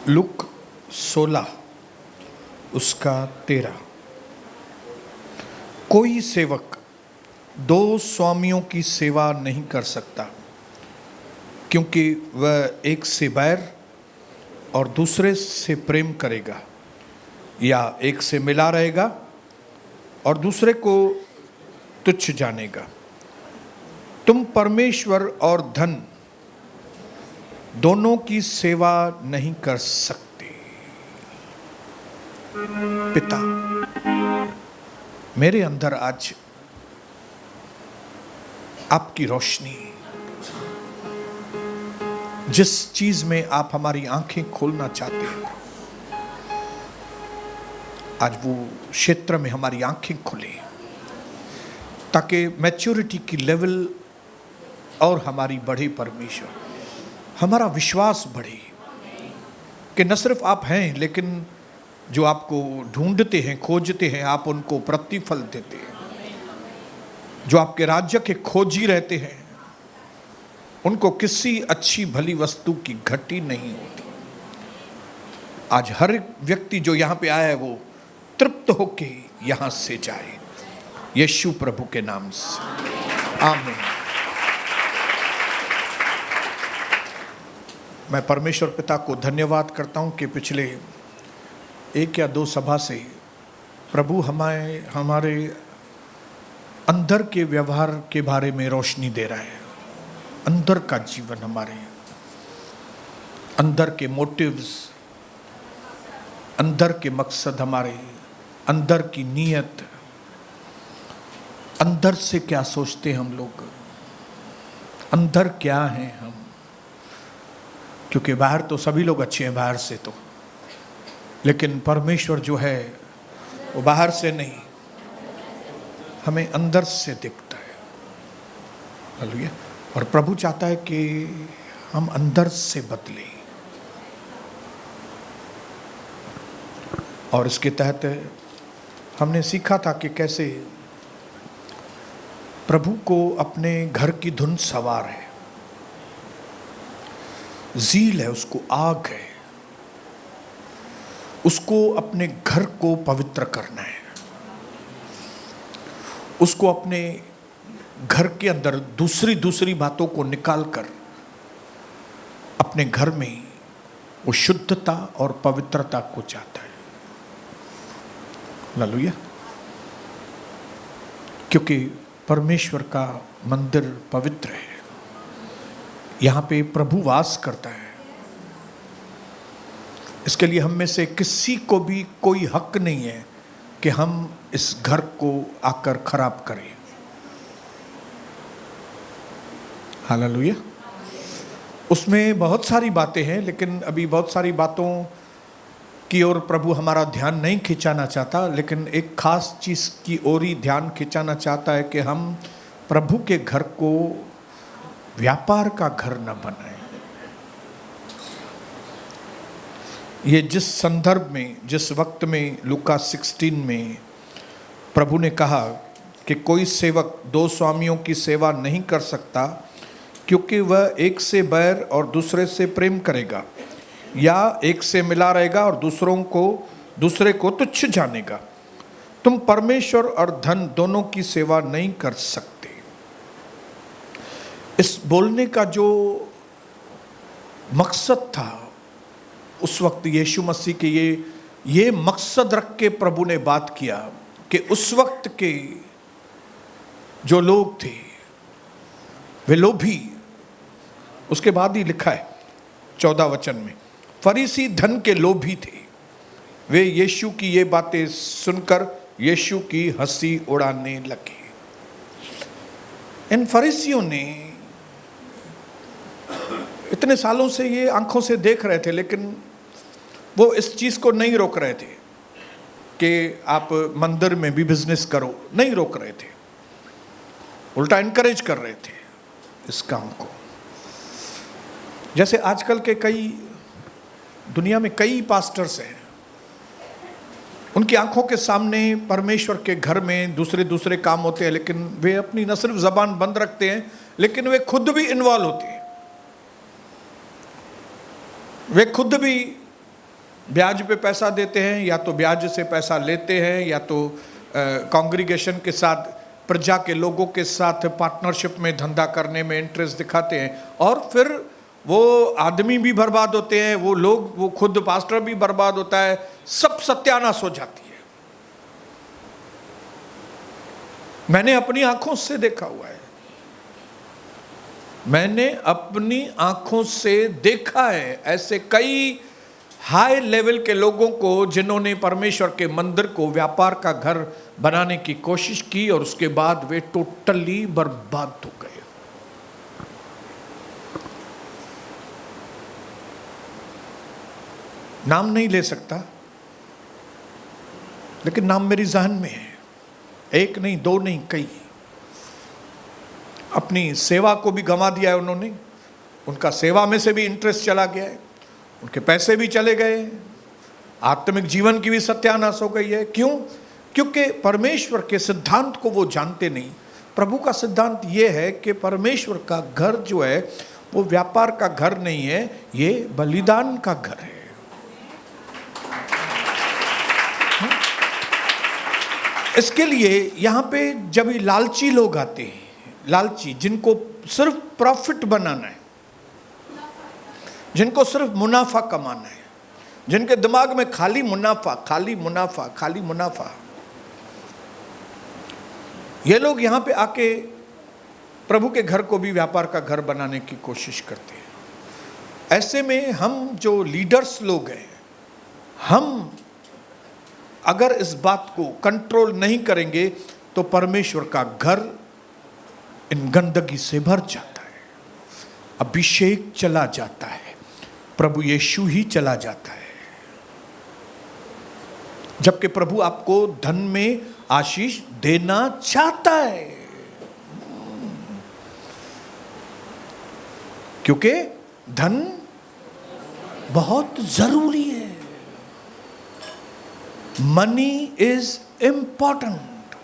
Look 16 उसका 13। कोई सेवक दो स्वामियों की सेवा नहीं कर सकता, क्योंकि वह एक से बैर और दूसरे से प्रेम करेगा, या एक से मिला रहेगा और दूसरे को तुच्छ जानेगा। तुम परमेश्वर और धन दोनों की सेवा नहीं कर सकते। पिता, मेरे अंदर आज आपकी रोशनी, जिस चीज में आप हमारी आंखें खोलना चाहते हैं, आज वो क्षेत्र में हमारी आंखें खुले, ताकि मैच्योरिटी की लेवल और हमारी बढ़े। परमेश्वर, हमारा विश्वास बढ़े कि न सिर्फ आप हैं, लेकिन जो आपको ढूंढते हैं, खोजते हैं, आप उनको प्रतिफल देते हैं। जो आपके राज्य के खोजी रहते हैं, उनको किसी अच्छी भली वस्तु की घटी नहीं होती। आज हर व्यक्ति जो यहां पे आया है, वो तृप्त होके यहां से जाए, यीशु प्रभु के नाम से, आमीन। मैं परमेश्वर पिता को धन्यवाद करता हूं कि पिछले 1 या 2 सभा से प्रभु हमारे अंदर के व्यवहार के बारे में रोशनी दे रहा है। अंदर का जीवन, हमारे अंदर के मोटिव्स, अंदर के मकसद, हमारे अंदर की नीयत, अंदर से क्या सोचते हैं हम लोग, अंदर क्या हैं हम। क्योंकि बाहर तो सभी लोग अच्छे हैं, बाहर से तो, लेकिन परमेश्वर जो है वो बाहर से नहीं, हमें अंदर से दिखता है। हालेलुया। और प्रभु चाहता है कि हम अंदर से बदले, और इसके तहत हमने सीखा था कि कैसे प्रभु को अपने घर की धुन सवार है, ज़ील है, उसको आग है, उसको अपने घर को पवित्र करना है, उसको अपने घर के अंदर दूसरी बातों को निकालकर अपने घर में वो शुद्धता और पवित्रता को चाहता है। हालेलुया। क्योंकि परमेश्वर का मंदिर पवित्र है, यहां पे प्रभु वास करता है। इसके लिए हम में से किसी को भी कोई हक नहीं है कि हम इस घर को आकर खराब करें। हालेलुया। उसमें बहुत सारी बातें हैं, लेकिन अभी बहुत सारी बातों की ओर प्रभु हमारा ध्यान नहीं खिंचाना चाहता, लेकिन एक खास चीज की ओर ही ध्यान खिंचाना चाहता है कि हम प्रभु के घर को व्यापार का घर न बनाए। ये जिस संदर्भ में, जिस वक्त में लूका 16 में प्रभु ने कहा कि कोई सेवक 2 स्वामियों की सेवा नहीं कर सकता, क्योंकि वह एक से बैर और दूसरे से प्रेम करेगा, या एक से मिला रहेगा और दूसरे को तुच्छ जानेगा। तुम परमेश्वर और धन दोनों की सेवा नहीं कर सकते। इस बोलने का जो मकसद था उस वक्त, यीशु मसीह के ये मकसद रख के प्रभु ने बात किया कि उस वक्त के जो लोग थे वे लोभी, उसके बाद ही लिखा है 14 वचन में, फरीसी धन के लोभी थे। वे यीशु की ये बातें सुनकर यीशु की हंसी उड़ाने लगे। इन फरीसियों ने इतने सालों से ये आंखों से देख रहे थे, लेकिन वो इस चीज को नहीं रोक रहे थे कि आप मंदिर में भी बिजनेस करो, नहीं रोक रहे थे, उल्टा इनकरेज कर रहे थे इस काम को। जैसे आजकल के दुनिया में कई पास्टर्स हैं, उनकी आंखों के सामने परमेश्वर के घर में दूसरे काम होते हैं, लेकिन वे अपनी न सिर्फ जबान बंद रखते हैं, लेकिन वे खुद भी इन्वॉल्व होते हैं। वे खुद भी ब्याज पे पैसा देते हैं, या तो ब्याज से पैसा लेते हैं, या तो कांग्रीगेशन के साथ, प्रजा के लोगों के साथ पार्टनरशिप में धंधा करने में इंटरेस्ट दिखाते हैं, और फिर वो आदमी भी बर्बाद होते हैं, वो लोग, वो खुद पास्टर भी बर्बाद होता है, सब सत्यानाश हो जाती है। मैंने अपनी आंखों से देखा हुआ है, मैंने अपनी आंखों से देखा है ऐसे कई हाई लेवल के लोगों को जिन्होंने परमेश्वर के मंदिर को व्यापार का घर बनाने की कोशिश की और उसके बाद वे टोटली बर्बाद हो गए। नाम नहीं ले सकता, लेकिन नाम मेरी जहन में है, एक नहीं, दो नहीं, कई। अपनी सेवा को भी गंवा दिया है उन्होंने, उनका सेवा में से भी इंटरेस्ट चला गया है, उनके पैसे भी चले गए, आत्मिक जीवन की भी सत्यानाश हो गई है। क्यों? क्योंकि परमेश्वर के सिद्धांत को वो जानते नहीं। प्रभु का सिद्धांत ये है कि परमेश्वर का घर जो है वो व्यापार का घर नहीं है, ये बलिदान का घर है। इसके लिए यहाँ पे जब ये लालची लोग आते हैं, लालची जिनको सिर्फ प्रॉफिट बनाना है, जिनको सिर्फ मुनाफा कमाना है, जिनके दिमाग में खाली मुनाफा, खाली मुनाफा, खाली मुनाफा, ये लोग यहाँ पे आके प्रभु के घर को भी व्यापार का घर बनाने की कोशिश करते हैं। ऐसे में हम जो लीडर्स लोग हैं, हम अगर इस बात को कंट्रोल नहीं करेंगे तो परमेश्वर का घर इन गंदगी से भर जाता है, अभिषेक चला जाता है, प्रभु यीशु ही चला जाता है। जबकि प्रभु आपको धन में आशीष देना चाहता है, क्योंकि धन बहुत जरूरी है। Money is important.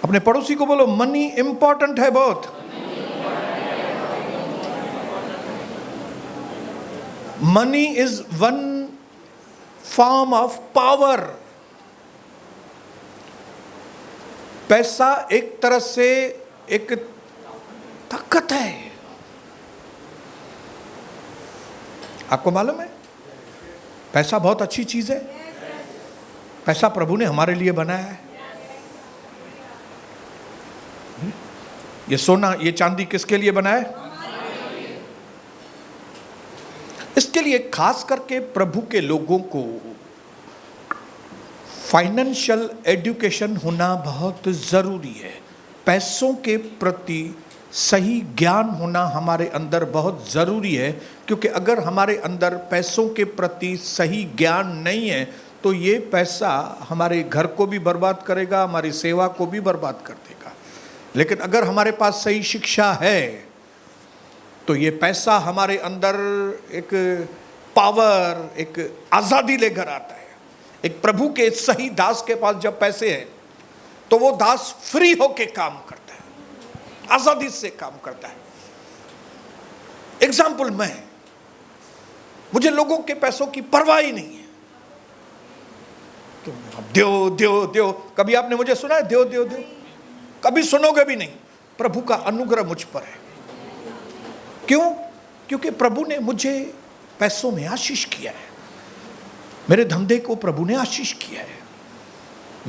अपने पड़ोसी को बोलो, मनी इंपॉर्टेंट है बहुत। Money is one form of power. पैसा एक तरह से एक ताकत है। आपको मालूम है पैसा बहुत अच्छी चीज है। पैसा प्रभु ने हमारे लिए बनाया है। ये सोना, ये चांदी किसके लिए बना है? इसके लिए खास करके प्रभु के लोगों को फाइनेंशियल एजुकेशन होना बहुत जरूरी है। पैसों के प्रति सही ज्ञान होना हमारे अंदर बहुत ज़रूरी है, क्योंकि अगर हमारे अंदर पैसों के प्रति सही ज्ञान नहीं है तो ये पैसा हमारे घर को भी बर्बाद करेगा, हमारी सेवा को भी बर्बाद कर देगा। लेकिन अगर हमारे पास सही शिक्षा है तो ये पैसा हमारे अंदर एक पावर, एक आज़ादी लेकर आता है। एक प्रभु के सही दास के पास जब पैसे हैं तो वो दास फ्री होके काम करता है, आजादी से काम करता है। एग्जाम्पल मैं, मुझे लोगों के पैसों की परवाह ही नहीं है। तो दो दो दो, कभी आपने मुझे सुना है दो दो दो? कभी सुनोगे भी नहीं। प्रभु का अनुग्रह मुझ पर है। क्यों? क्योंकि प्रभु ने मुझे पैसों में आशीष किया है, मेरे धंधे को प्रभु ने आशीष किया है।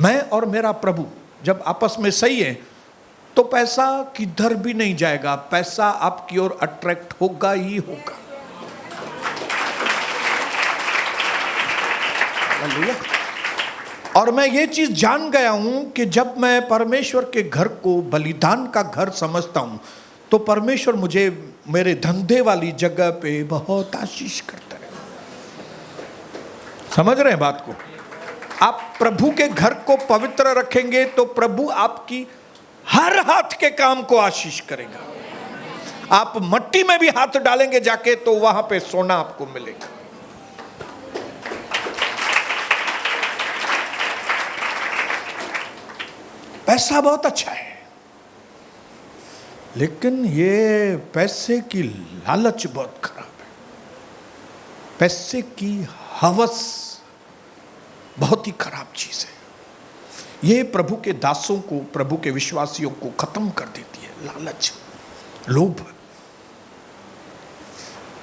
मैं और मेरा प्रभु जब आपस में सही है तो पैसा किधर भी नहीं जाएगा, पैसा आपकी ओर अट्रैक्ट होगा ही होगा। और मैं ये चीज जान गया हूं कि जब मैं परमेश्वर के घर को बलिदान का घर समझता हूं तो परमेश्वर मुझे मेरे धंधे वाली जगह पे बहुत आशीष करता है। समझ रहे हैं बात को? आप प्रभु के घर को पवित्र रखेंगे तो प्रभु आपकी हर हाथ के काम को आशीष करेगा। आप मट्टी में भी हाथ डालेंगे जाके तो वहां पे सोना आपको मिलेगा। पैसा बहुत अच्छा है, लेकिन ये पैसे की लालच बहुत खराब है। पैसे की हवस बहुत ही खराब चीज है। ये प्रभु के दासों को, प्रभु के विश्वासियों को खत्म कर देती है। लालच, लोभ।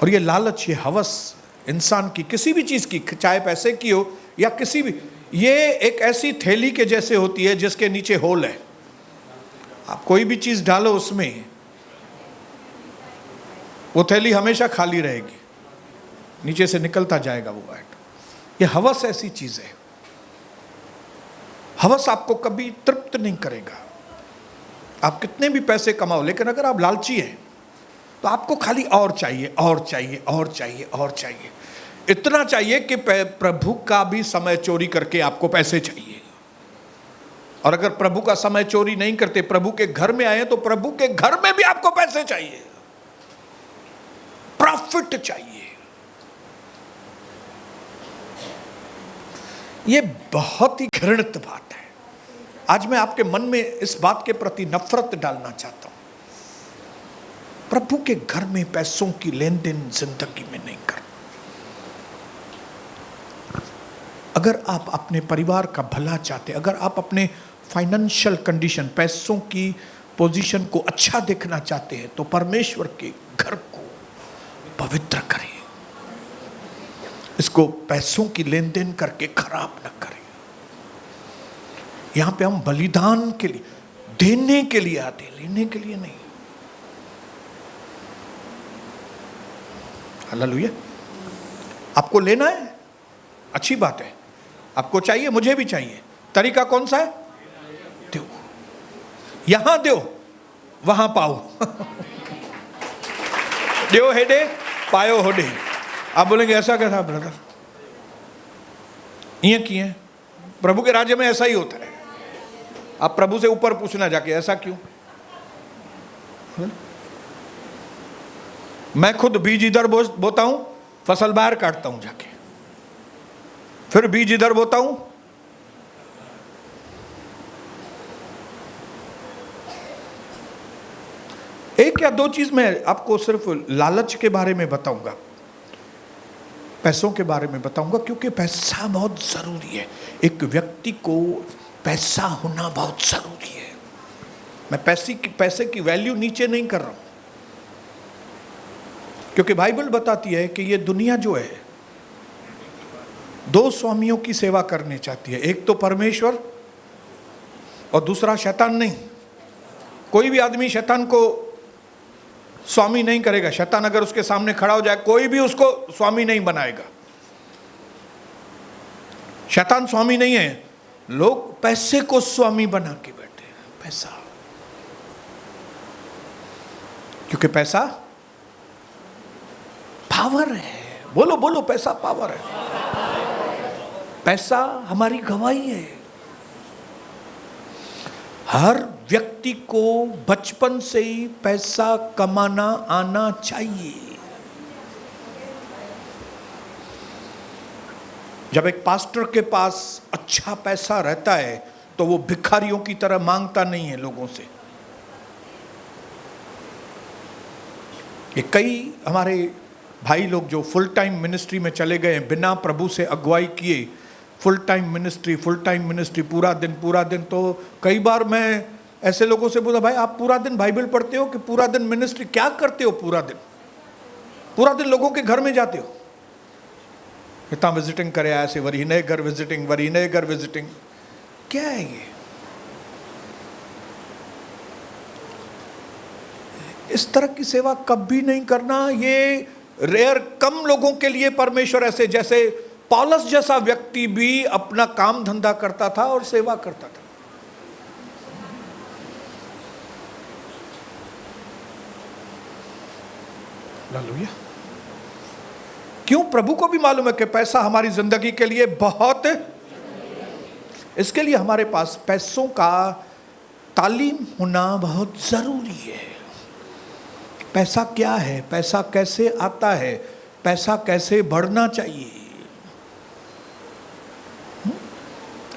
और ये लालच, ये हवस इंसान की किसी भी चीज की, चाहे पैसे की हो या किसी भी, ये एक ऐसी थैली के जैसे होती है जिसके नीचे होल है। आप कोई भी चीज डालो उसमें, वो थैली हमेशा खाली रहेगी, नीचे से निकलता जाएगा वो ऐड। ये हवस ऐसी चीज है। हवस आपको कभी तृप्त नहीं करेगा। आप कितने भी पैसे कमाओ, लेकिन अगर आप लालची हैं तो आपको खाली और चाहिए, और चाहिए, और चाहिए, और चाहिए। इतना चाहिए कि प्रभु का भी समय चोरी करके आपको पैसे चाहिए। और अगर प्रभु का समय चोरी नहीं करते, प्रभु के घर में आए तो प्रभु के घर में भी आपको पैसे चाहिए, प्रॉफिट चाहिए। ये बहुत ही घृणित बात है। आज मैं आपके मन में इस बात के प्रति नफरत डालना चाहता हूं। प्रभु के घर में पैसों की लेन देन जिंदगी में नहीं कर। अगर आप अपने परिवार का भला चाहते, अगर आप अपने फाइनेंशियल कंडीशन, पैसों की पोजीशन को अच्छा देखना चाहते हैं, तो परमेश्वर के घर को पवित्र करें। इसको पैसों की लेन देन करके खराब न करें। यहां पे हम बलिदान के लिए, देने के लिए आते, लेने के लिए नहीं। हालेलुया। आपको लेना है, अच्छी बात है। आपको चाहिए, मुझे भी चाहिए। तरीका कौन सा है? दो। यहां दो, वहां पाओ। दो हेडे, पायो होडे। आप बोलेंगे ऐसा कैसा ब्रदर? ये किए प्रभु के राज्य में ऐसा ही होता है। आप प्रभु से ऊपर पूछना जाके, ऐसा क्यों? मैं खुद बीज इधर बोता हूं, फसल बाहर काटता हूं जाके, फिर बीज इधर बोता हूं। एक या दो चीज मैं आपको सिर्फ लालच के बारे में बताऊंगा, पैसों के बारे में बताऊंगा, क्योंकि पैसा बहुत जरूरी है। एक व्यक्ति को पैसा होना बहुत जरूरी है। मैं पैसे की वैल्यू नीचे नहीं कर रहा हूं, क्योंकि बाइबल बताती है कि ये दुनिया जो है दो स्वामियों की सेवा करनी चाहती है। एक तो परमेश्वर और दूसरा शैतान। नहीं, कोई भी आदमी शैतान को स्वामी नहीं करेगा। शैतान अगर उसके सामने खड़ा हो जाए, कोई भी उसको स्वामी नहीं बनाएगा। शैतान स्वामी नहीं है, लोग पैसे को स्वामी बना के बैठे हैं। पैसा, क्योंकि पैसा पावर है। बोलो बोलो, पैसा पावर है। पैसा हमारी गवाही है। हर व्यक्ति को बचपन से ही पैसा कमाना आना चाहिए। जब एक पास्टर के पास अच्छा पैसा रहता है तो वो भिखारियों की तरह मांगता नहीं है लोगों से। ये कई हमारे भाई लोग जो फुल टाइम मिनिस्ट्री में चले गए हैं, बिना प्रभु से अगुवाई किए, फुल टाइम मिनिस्ट्री, पूरा दिन। तो कई बार मैं ऐसे लोगों से बोला, भाई आप पूरा दिन बाइबल पढ़ते हो कि पूरा दिन मिनिस्ट्री? क्या करते हो पूरा दिन लोगों के घर में जाते हो। इतना विजिटिंग करे ऐसे, वरी नए घर विजिटिंग, क्या है ये? इस तरह की सेवा कभी नहीं करना। ये रेयर, कम लोगों के लिए परमेश्वर ऐसे, जैसे पौलुस जैसा व्यक्ति भी अपना काम धंधा करता था और सेवा करता था। हालेलुया। क्यों? प्रभु को भी मालूम है कि पैसा हमारी जिंदगी के लिए बहुत, इसके लिए हमारे पास पैसों का तालीम होना बहुत जरूरी है। पैसा क्या है, पैसा कैसे आता है, पैसा कैसे बढ़ना चाहिए।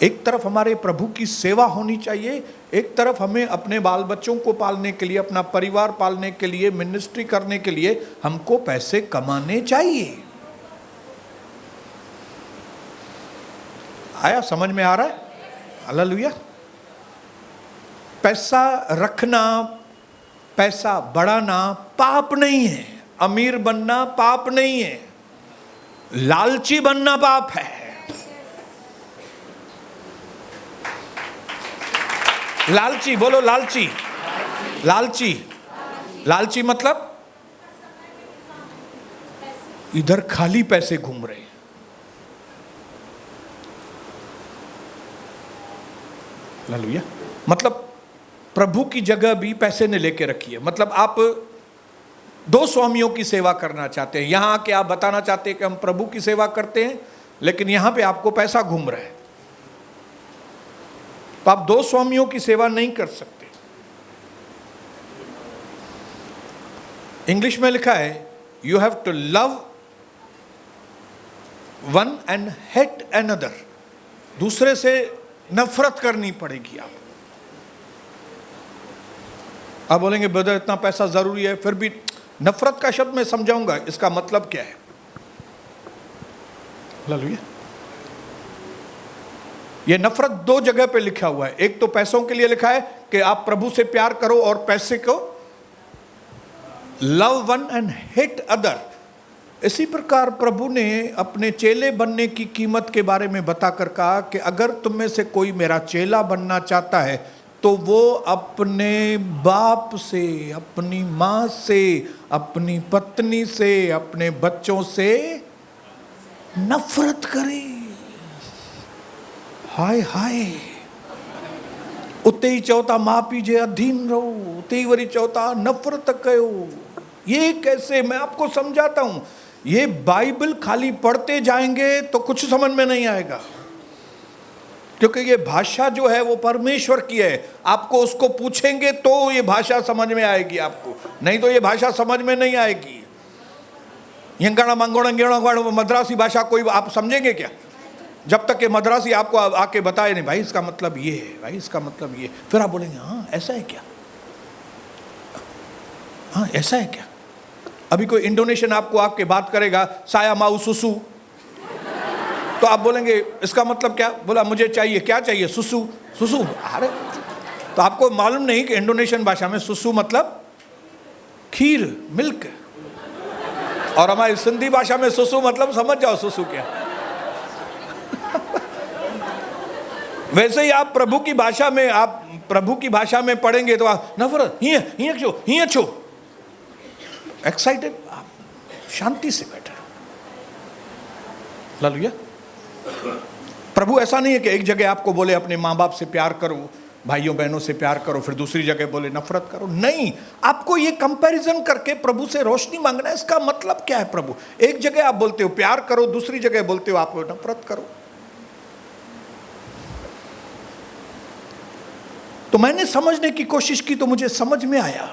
एक तरफ हमारे प्रभु की सेवा होनी चाहिए, एक तरफ हमें अपने बाल बच्चों को पालने के लिए, अपना परिवार पालने के लिए, मिनिस्ट्री करने के लिए हमको पैसे कमाने चाहिए। आया, समझ में आ रहा है? हालेलुया। पैसा रखना, पैसा बढ़ाना पाप नहीं है, अमीर बनना पाप नहीं है, लालची बनना पाप है। लालची बोलो, लालची। लालची, लालची मतलब इधर खाली पैसे घूम रहे हैं। हालेलुया। मतलब प्रभु की जगह भी पैसे ने लेके रखी है। मतलब आप दो स्वामियों की सेवा करना चाहते हैं, यहां आके आप बताना चाहते हैं कि हम प्रभु की सेवा करते हैं, लेकिन यहां पे आपको पैसा घूम रहा है, तो आप दो स्वामियों की सेवा नहीं कर सकते। इंग्लिश में लिखा है you have to love one and hate another. दूसरे से नफरत करनी पड़ेगी आप। आप बोलेंगे ब्रदर इतना पैसा जरूरी है, फिर भी नफरत का शब्द मैं समझाऊंगा इसका मतलब क्या है। हालेलुया। ये नफरत दो जगह पे लिखा हुआ है। एक तो पैसों के लिए लिखा है कि आप प्रभु से प्यार करो और पैसे को love one and hate other. इसी प्रकार प्रभु ने अपने चेले बनने की कीमत के बारे में बताकर कहा कि अगर तुम में से कोई मेरा चेला बनना चाहता है तो वो अपने बाप से, अपनी मां से, अपनी पत्नी से, अपने बच्चों से नफरत करे। हाय हाय। उते ही चौथा मां पी जे अधीन रहो, उते ही वरी चौथा नफरत कयो। ये कैसे, मैं आपको समझाता हूं। ये बाइबल खाली पढ़ते जाएंगे तो कुछ समझ में नहीं आएगा, क्योंकि ये भाषा जो है वो परमेश्वर की है। आपको उसको पूछेंगे तो ये भाषा समझ में आएगी आपको, नहीं तो ये भाषा समझ में नहीं आएगी। यंगाणा मंगोड़ा गेड़ा मद्रासी भाषा कोई आप समझेंगे क्या? जब तक कि मद्रासी आपको आके बताए नहीं भाई इसका मतलब ये है, भाई इसका मतलब ये, फिर आप बोलेंगे हाँ ऐसा है क्या, हाँ ऐसा है क्या। अभी कोई इंडोनेशियन आपको आके बात करेगा साया माऊ सुसु, तो आप बोलेंगे इसका मतलब क्या? बोला मुझे चाहिए, क्या चाहिए? सुसु। सुसु, अरे तो आपको मालूम नहीं कि इंडोनेशियन भाषा में सुसु मतलब खीर, मिल्क, और हमारी सिंधी भाषा में सुसु मतलब समझ जाओ सुसु क्या। वैसे ही आप प्रभु की भाषा में, आप प्रभु की भाषा में पढ़ेंगे तो आप नफरत, हिया छो, एक्साइटेड, शांति से बैठे। हालेलुया। प्रभु ऐसा नहीं है कि एक जगह आपको बोले अपने माँ बाप से प्यार करो, भाइयों बहनों से प्यार करो, फिर दूसरी जगह बोले नफरत करो। नहीं, आपको ये कंपैरिजन करके प्रभु से रोशनी मांगना है। इसका मतलब क्या है? प्रभु एक जगह आप बोलते हो प्यार करो, दूसरी जगह बोलते हो आप नफरत करो। तो मैंने समझने की कोशिश की तो मुझे समझ में आया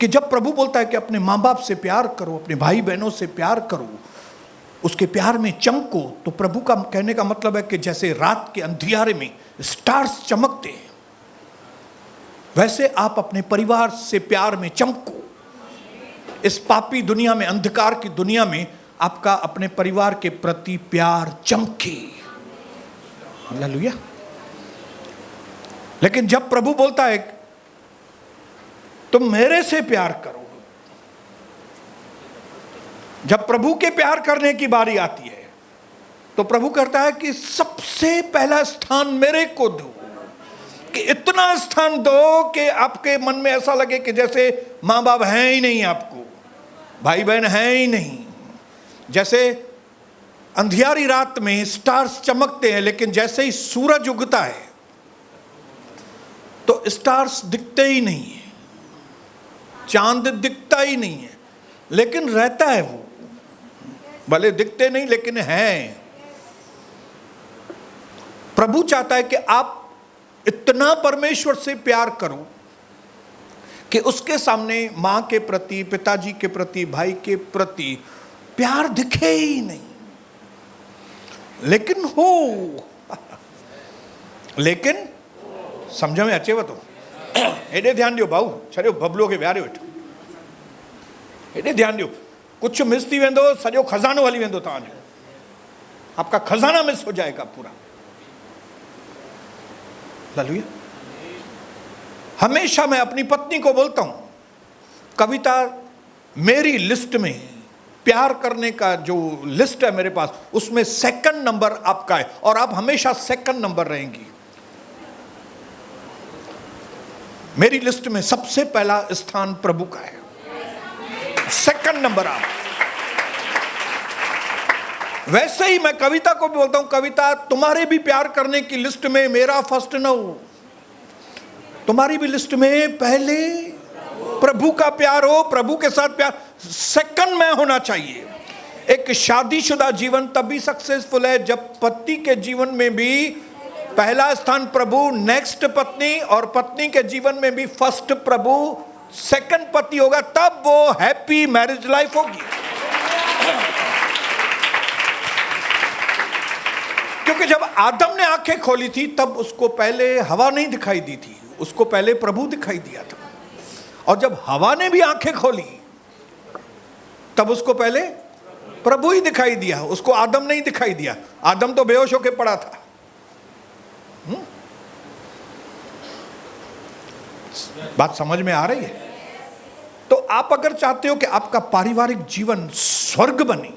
कि जब प्रभु बोलता है कि अपने माँ बाप से प्यार करो, अपने भाई बहनों से प्यार करो, उसके प्यार में चमको, तो प्रभु का कहने का मतलब है कि जैसे रात के अंधियारे में स्टार्स चमकते हैं, वैसे आप अपने परिवार से प्यार में चमको। इस पापी दुनिया में, अंधकार की दुनिया में आपका अपने परिवार के प्रति प्यार चमके। हालेलुया। लेकिन जब प्रभु बोलता है तुम मेरे से प्यार करो, जब प्रभु के प्यार करने की बारी आती है तो प्रभु कहता है कि सबसे पहला स्थान मेरे को दो, कि इतना स्थान दो कि आपके मन में ऐसा लगे कि जैसे माँ बाप हैं ही नहीं, आपको भाई बहन हैं ही नहीं। जैसे अंधियारी रात में स्टार्स चमकते हैं, लेकिन जैसे ही सूरज उगता है तो स्टार्स दिखते ही नहीं है, चांद दिखता ही नहीं है, लेकिन रहता है वो, भले दिखते नहीं लेकिन हैं। प्रभु चाहता है कि आप इतना परमेश्वर से प्यार करो कि उसके सामने मां के प्रति, पिताजी के प्रति, भाई के प्रति प्यार दिखे ही नहीं, लेकिन हो। लेकिन समझ में अचे तो हेॾे ध्यान ॾियो भाऊ, छॾियो बबलो खे विहारियो वेठो, हेॾे ध्यान ॾियो। कुछ मिस थी वेंदो, सॼो खज़ानो हली वेंदो तव्हांजो, आपका खजाना मिस हो जाएगा पूरा। हालेलुया। हमेशा मैं अपनी पत्नी को बोलता हूं, कविता, मेरी लिस्ट में प्यार करने का जो लिस्ट है मेरे पास, उसमें सेकंड नंबर आपका है और आप हमेशा सेकंड नंबर रहेंगी। मेरी लिस्ट में सबसे पहला स्थान प्रभु का है, सेकंड नंबर आप। वैसे ही मैं कविता को भी बोलता हूं, कविता तुम्हारे भी प्यार करने की लिस्ट में मेरा फर्स्ट न हो, तुम्हारी भी लिस्ट में पहले प्रभु का प्यार हो, प्रभु के साथ प्यार सेकंड में होना चाहिए। एक शादीशुदा जीवन तभी सक्सेसफुल है जब पति के जीवन में भी पहला स्थान प्रभु, नेक्स्ट पत्नी, और पत्नी के जीवन में भी फर्स्ट प्रभु, सेकंड पति होगा, तब वो हैप्पी मैरिज लाइफ होगी। क्योंकि जब आदम ने आंखें खोली थी तब उसको पहले हवा नहीं दिखाई दी थी, उसको पहले प्रभु दिखाई दिया था। और जब हवा ने भी आंखें खोली तब उसको पहले प्रभु ही दिखाई दिया, उसको आदम नहीं दिखाई दिया। आदम तो बेहोश होकर पड़ा था। बात समझ में आ रही है? तो आप अगर चाहते हो कि आपका पारिवारिक जीवन स्वर्ग बने,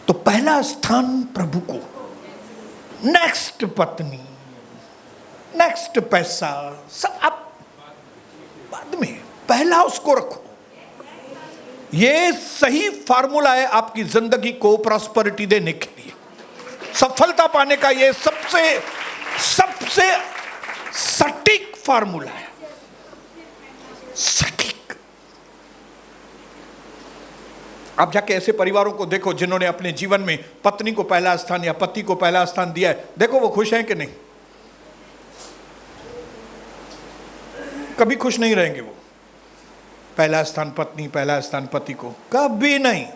तो पहला स्थान प्रभु को, नेक्स्ट पत्नी, नेक्स्ट पैसा, सब आप बाद में, पहला उसको रखो। ये सही फार्मूला है आपकी जिंदगी को प्रॉस्पेरिटी देने के लिए, सफलता पाने का। ये सबसे सटीक फार्मूला है, सटीक। आप जाके ऐसे परिवारों को देखो जिन्होंने अपने जीवन में पत्नी को पहला स्थान या पति को पहला स्थान दिया है, देखो वो खुश हैं कि नहीं? कभी खुश नहीं रहेंगे वो। पहला स्थान पत्नी, पहला स्थान पति को, कभी नहीं।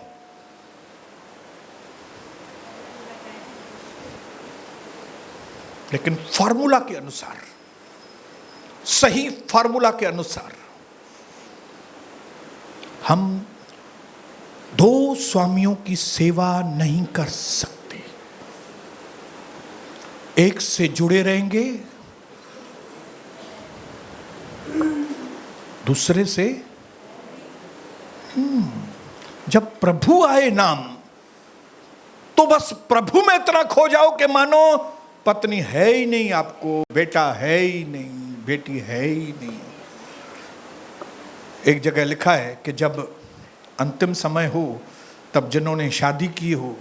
लेकिन फार्मूला के अनुसार, सही फार्मूला के अनुसार हम दो स्वामियों की सेवा नहीं कर सकते। एक से जुड़े रहेंगे, दूसरे से जब प्रभु आए नाम, तो बस प्रभु में इतना खो जाओ कि मानो पत्नी है ही नहीं आपको, बेटा है ही नहीं, बेटी है ही नहीं। एक जगह लिखा है कि जब अंतिम समय हो तब जिन्होंने शादी की हो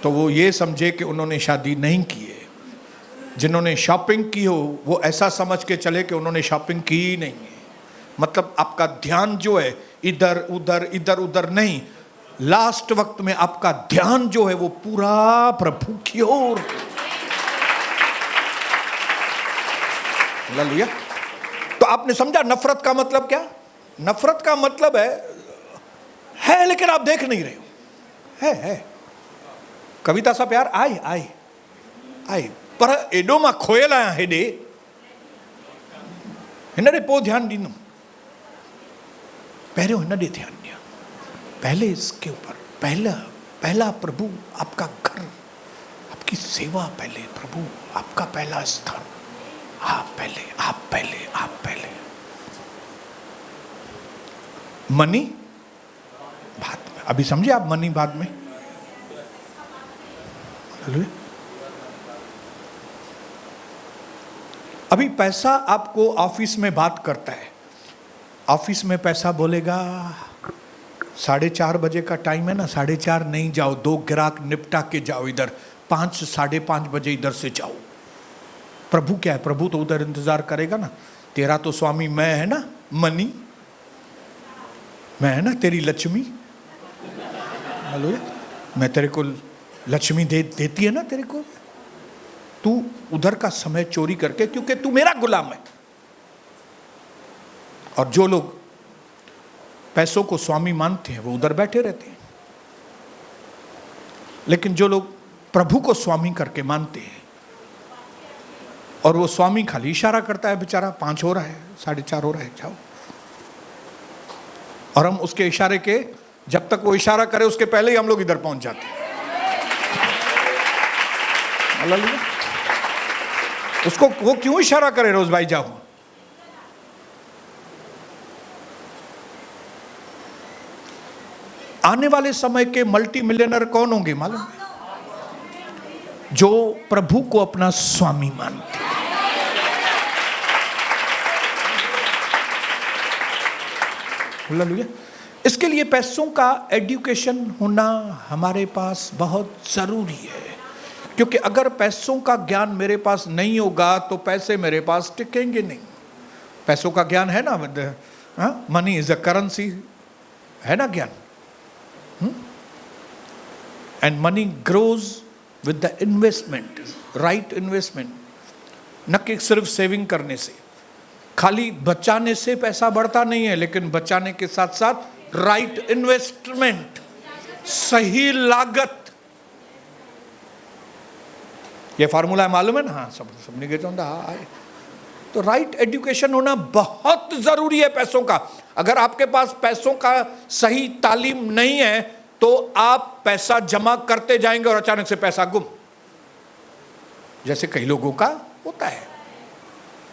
तो वो ये समझे कि उन्होंने शादी नहीं की है। जिन्होंने शॉपिंग की हो वो ऐसा समझ के चले कि उन्होंने शॉपिंग की ही नहीं है। मतलब आपका ध्यान जो है इधर उधर नहीं, लास्ट वक्त में आपका ध्यान जो है वो पूरा प्रभु की ओर। हालेलुया। तो आपने समझा नफरत का मतलब क्या? नफरत का मतलब है लेकिन आप देख नहीं रहे हो। है कविता सा प्यार आए पर एडो में खोयल आया हेडे हिनडे पो ध्यान दींदुमि। पहले हिनडे ध्यान दिया, पहले इसके ऊपर, पहला प्रभु, आपका घर, आपकी सेवा पहले, प्रभु आपका पहला स्थान, आप पहले। मनी बाद में। अभी समझे आप? मनी बाद में। अभी पैसा आपको ऑफिस में बात करता है, ऑफिस में पैसा बोलेगा 4:30 बजे का टाइम है ना, 4:30 नहीं जाओ, 2 ग्राहक निपटा के जाओ, इधर 5 साढ़े 5 बजे इधर से जाओ। प्रभु क्या है? प्रभु तो उधर इंतजार करेगा ना। तेरा तो स्वामी मैं है ना, मनी, मैं है ना तेरी लक्ष्मी। हेलो, मैं तेरे को लक्ष्मी देती है ना तेरे को। तू उधर का समय चोरी करके, क्योंकि तू मेरा गुलाम है। और जो लोग पैसों को स्वामी मानते हैं वो उधर बैठे रहते हैं, लेकिन जो लोग प्रभु को स्वामी करके मानते हैं और वो स्वामी खाली इशारा करता है, बेचारा 5 हो रहा है, 4:30 हो रहा है, जाओ। और हम उसके इशारे के, जब तक वो इशारा करे उसके पहले ही हम लोग इधर पहुंच जाते हैं। हालेलुया। उसको वो क्यों इशारा करे रोज भाई जाओ। आने वाले समय के मल्टी मिलियनर कौन होंगे मालूम है? जो प्रभु को अपना स्वामी मानते हैं। हालेलुया। इसके लिए पैसों का एजुकेशन होना हमारे पास बहुत जरूरी है, क्योंकि अगर पैसों का ज्ञान मेरे पास नहीं होगा तो पैसे मेरे पास टिकेंगे नहीं। पैसों का ज्ञान है ना, मनी इज अ करेंसी, है ना ज्ञान। And money grows with the investment, right investment, न कि सिर्फ सेविंग करने से। खाली बचाने से पैसा बढ़ता नहीं है, लेकिन बचाने के साथ साथ राइट इन्वेस्टमेंट, सही लागत, ये फार्मूला मालूम है ना? हाँ, सबने के हाँ। तो राइट एजुकेशन होना बहुत जरूरी है पैसों का। अगर आपके पास पैसों का सही तालीम नहीं है तो आप पैसा जमा करते जाएंगे और अचानक से पैसा गुम, जैसे कई लोगों का होता है।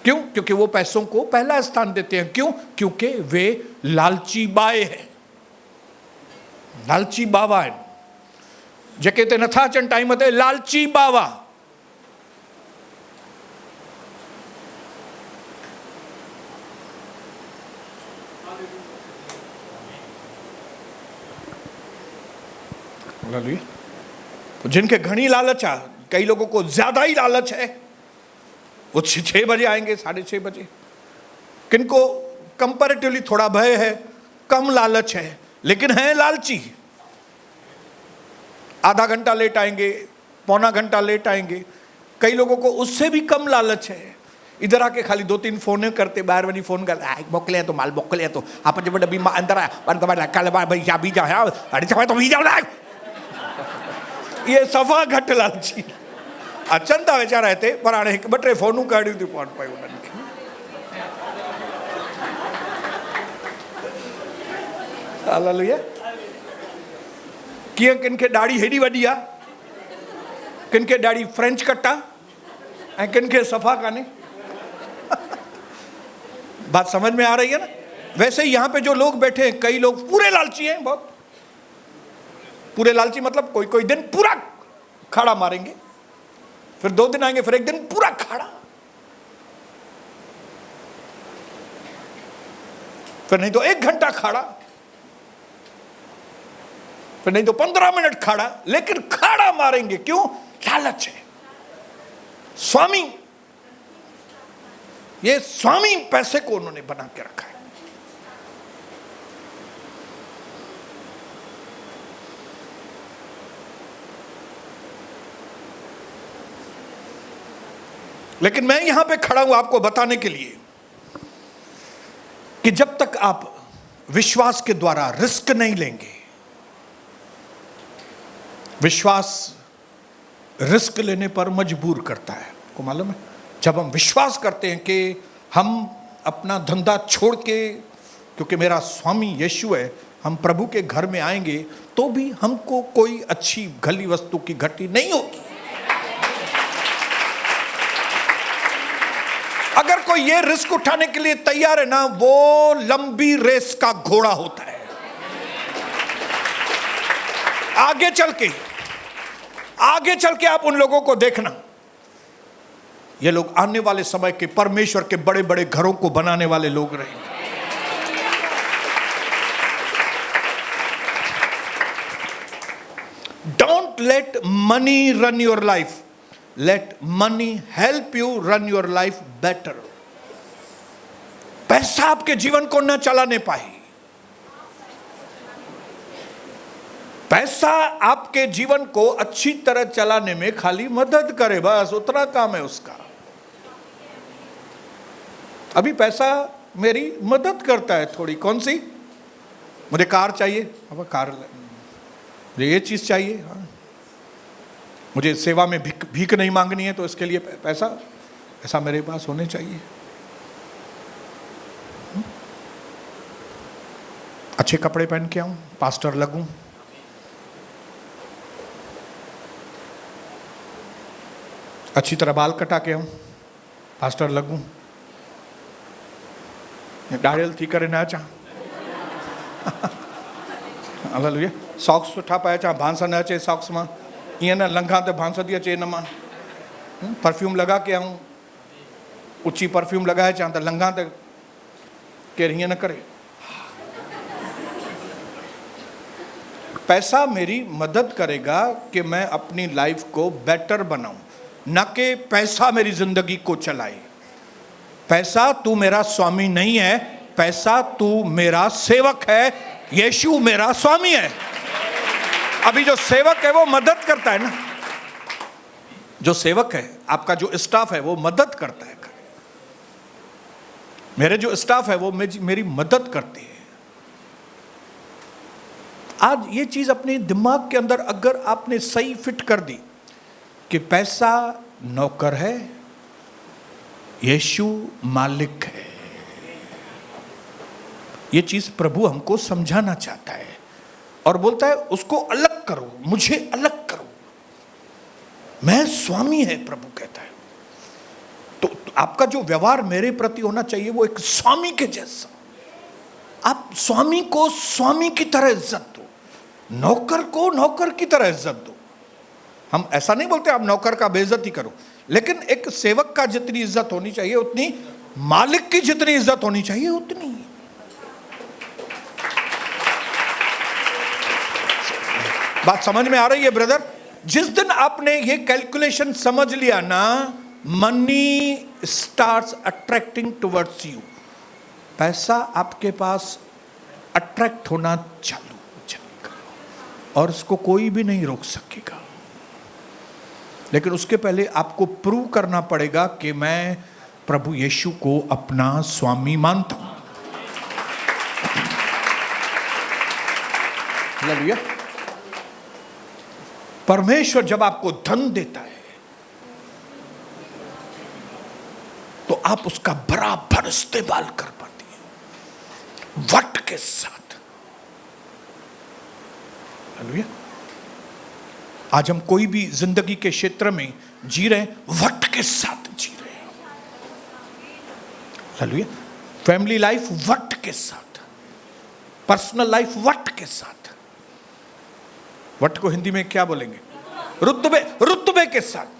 क्यों? क्योंकि वो पैसों को पहला स्थान देते हैं। क्यों? क्योंकि वे लालची बाए हैं, लालची बाबा है। जे कहते नथा अचन टाइम ते लालची बाबा। तो जिनके घनी लालच है, कई लोगों को ज्यादा ही लालच है, वो 6 बजे आएंगे, 6:30 बजे। किनको कंपैरेटिवली थोड़ा भय है, कम लालच है, लेकिन है लालची। आधा घंटा लेट आएंगे, पौना घंटा लेट आएंगे। कई लोगों को उससे भी कम लालच है। इधर आके खाली 2-3 फोन करते, बाहर वाली फोन कर मोकले तो माल मोकले तो आप जब डब्बी अंदर आया ये सफ़ा घट लालची। अचन था वेचारा हिते, पर हाणे 2-3 फोनूं काढियूं थियूं पाण पयूं उन्हनि खे। हालेलुया। कीअं किन खे ॾाढ़ी हेॾी वॾी आहे, किन खे ॾाढ़ी फ्रेंच कट आहे, ऐं किन खे सफ़ा कान्हे। बात समझ में आ रही है ना? वैसे ही यहाँ पे जो लोग बैठे हैं, कई लोग पूरे लालची हैं, बहुत पूरे लालची। मतलब कोई दिन पूरा खाड़ा मारेंगे, फिर 2 दिन आएंगे, फिर 1 दिन पूरा खाड़ा, फिर नहीं तो 1 घंटा खाड़ा, फिर नहीं तो 15 मिनट खाड़ा, लेकिन खाड़ा मारेंगे। क्यों? लालच है। स्वामी, ये स्वामी पैसे को उन्होंने बना के रखा है। लेकिन मैं यहां पे खड़ा हूं आपको बताने के लिए कि जब तक आप विश्वास के द्वारा रिस्क नहीं लेंगे, विश्वास रिस्क लेने पर मजबूर करता है। आपको मालूम है, जब हम विश्वास करते हैं कि हम अपना धंधा छोड़ के, क्योंकि मेरा स्वामी यीशु है, हम प्रभु के घर में आएंगे तो भी हमको कोई अच्छी गली वस्तु की घटी नहीं होगी। अगर कोई ये रिस्क उठाने के लिए तैयार है ना, वो लंबी रेस का घोड़ा होता है। आगे चल के आप उन लोगों को देखना, ये लोग आने वाले समय के परमेश्वर के बड़े बड़े घरों को बनाने वाले लोग रहेंगे। Don't let money run your life, late money help you run your life better. पैसा आपके जीवन को न चलाने पाए, पैसा आपके जीवन को अच्छी तरह चलाने में खाली मदद करे, बस उतना काम है उसका। अभी पैसा मेरी मदद करता है थोड़ी। कौन सी? मुझे कार चाहिए, अब कार, मुझे ये चीज चाहिए, हाँ। मुझे सेवा में भीख नहीं मांगनी है, तो इसके लिए पैसा मेरे पास होने चाहिए। अच्छे कपड़े पहन के आऊं, पास्टर लगूं, अच्छी तरह बाल कटा के आऊं, पास्टर लगूं डाढ़ेल थी करे न अचां हालेलुया सॉक्स सुठा पाए अचां बांस न अचे सॉक्स मां ईअं न लंघां त बांस थी अचे इन मां परफ्यूम लगा के आऊं ऊची परफ्यूम लगाए अचां त लंघां त केरु हीअं न करे। पैसा मेरी मदद करेगा कि मैं अपनी लाइफ को बेटर बनाऊं, न कि पैसा मेरी जिंदगी को चलाए। पैसा तू मेरा स्वामी नहीं है, पैसा तू मेरा सेवक है, यीशु मेरा स्वामी है। अभी जो सेवक है वो मदद करता है ना, जो सेवक है आपका जो स्टाफ है वो मदद करता है। मेरे जो स्टाफ है वो मेरी मदद करते हैं। आज ये चीज अपने दिमाग के अंदर अगर आपने सही फिट कर दी कि पैसा नौकर है, यीशु मालिक है, ये चीज प्रभु हमको समझाना चाहता है और बोलता है उसको अलग करो, मुझे अलग करो, मैं स्वामी है प्रभु कहता है। तो आपका जो व्यवहार मेरे प्रति होना चाहिए वो एक स्वामी के जैसा। आप स्वामी को स्वामी की तरह इज्जत दो, नौकर को नौकर की तरह इज्जत दो। हम ऐसा नहीं बोलते आप नौकर का बेइज्जती करो, लेकिन एक सेवक का जितनी इज्जत होनी चाहिए उतनी, मालिक की जितनी इज्जत होनी चाहिए उतनी। बात समझ में आ रही है ब्रदर? जिस दिन आपने ये कैलकुलेशन समझ लिया ना, money starts attracting towards you. पैसा आपके पास अट्रैक्ट होना चालू हो जाएगा और उसको कोई भी नहीं रोक सकेगा। लेकिन उसके पहले आपको प्रूव करना पड़ेगा कि मैं प्रभु यीशु को अपना स्वामी मानता हूं। हालेलुया। परमेश्वर जब आपको धन देता है तो आप उसका बराबर इस्तेमाल कर पाते हैं, वट के साथ। हालेलुया। आज हम कोई भी जिंदगी के क्षेत्र में जी रहे हैं, वट के साथ जी रहे हैं। हालेलुया। फैमिली लाइफ वट के साथ, पर्सनल लाइफ वट के साथ। वट को हिंदी में क्या बोलेंगे? रुतबे, रुतबे के साथ।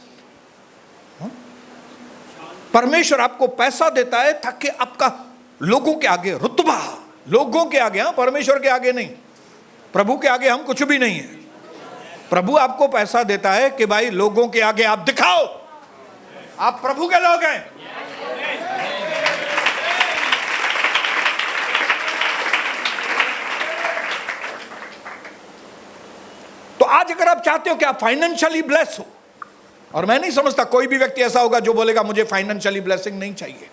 परमेश्वर आपको पैसा देता है ताकि आपका लोगों के आगे रुतबा, लोगों के आगे, हाँ, परमेश्वर के आगे नहीं, प्रभु के आगे हम कुछ भी नहीं है। प्रभु आपको पैसा देता है कि भाई लोगों के आगे आप दिखाओ आप प्रभु के लोग हैं। तो आज अगर आप चाहते हो कि आप फाइनेंशियली ब्लेस हो, और मैं नहीं समझता कोई भी व्यक्ति ऐसा होगा जो बोलेगा मुझे फाइनेंशियली ब्लेसिंग नहीं चाहिए,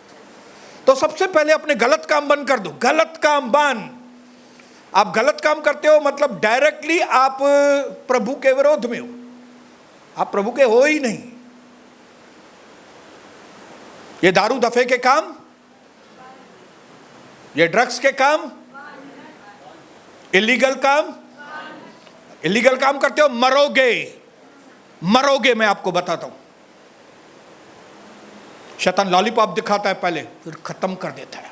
तो सबसे पहले अपने गलत काम बंद कर दो। गलत काम बंद। आप गलत काम करते हो मतलब डायरेक्टली आप प्रभु के विरोध में हो, आप प्रभु के हो ही नहीं। ये दारू दफे के काम, ये ड्रग्स के काम, इलीगल काम, इलीगल काम करते हो मरोगे, मरोगे। मैं आपको बताता हूं, शैतान लॉलीपॉप दिखाता है पहले, फिर खत्म कर देता है।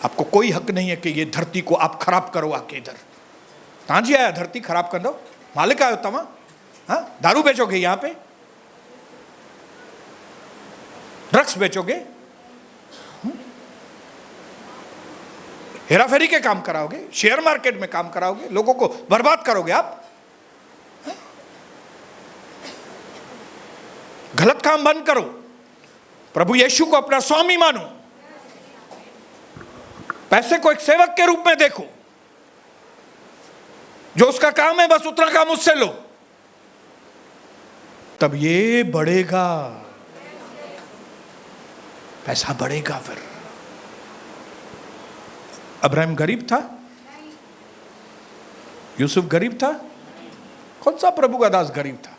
आपको कोई हक नहीं है कि ये धरती को आप खराब करो आके इधर। कहां जी आया धरती खराब कर दो? मालिक आयो तमा? हाँ, दारू बेचोगे यहां पे, ड्रग्स बेचोगे, हेराफेरी के काम कराओगे, शेयर मार्केट में काम कराओगे, लोगों को बर्बाद करोगे आप। गलत काम बंद करो, प्रभु यीशु को अपना स्वामी मानो, पैसे को एक सेवक के रूप में देखो, जो उसका काम है बस उतना काम उससे लो, तब ये बढ़ेगा, पैसा बढ़ेगा। फिर अब्राहम गरीब था? यूसुफ गरीब था? कौन सा प्रभु का दास गरीब था?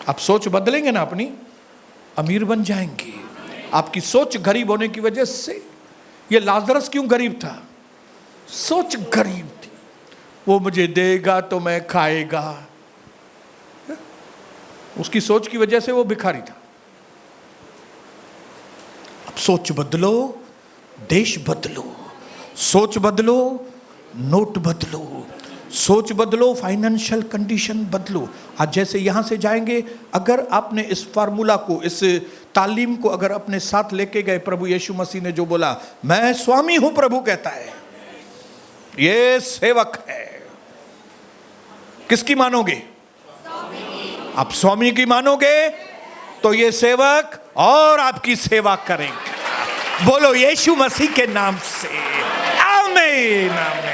आप सोच बदलेंगे ना अपनी, अमीर बन जाएंगे। आपकी सोच गरीब होने की वजह से, ये लाजरस क्यों गरीब था? सोच गरीब थी, वो मुझे देगा तो मैं खाएगा। उसकी सोच की वजह से वो भिखारी था। अब सोच बदलो, देश बदलो, सोच बदलो, नोट बदलो, सोच बदलो, फाइनेंशियल कंडीशन बदलो। आज जैसे यहां से जाएंगे, अगर आपने इस फार्मूला को, इस तालीम को अगर अपने साथ लेके गए, प्रभु यीशु मसीह ने जो बोला, मैं स्वामी हूं, प्रभु कहता है, ये सेवक है। किसकी मानोगे? आप स्वामी की मानोगे तो ये सेवक और आपकी सेवा करेंगे। बोलो यीशु मसीह के नाम से आमीन, आमीन।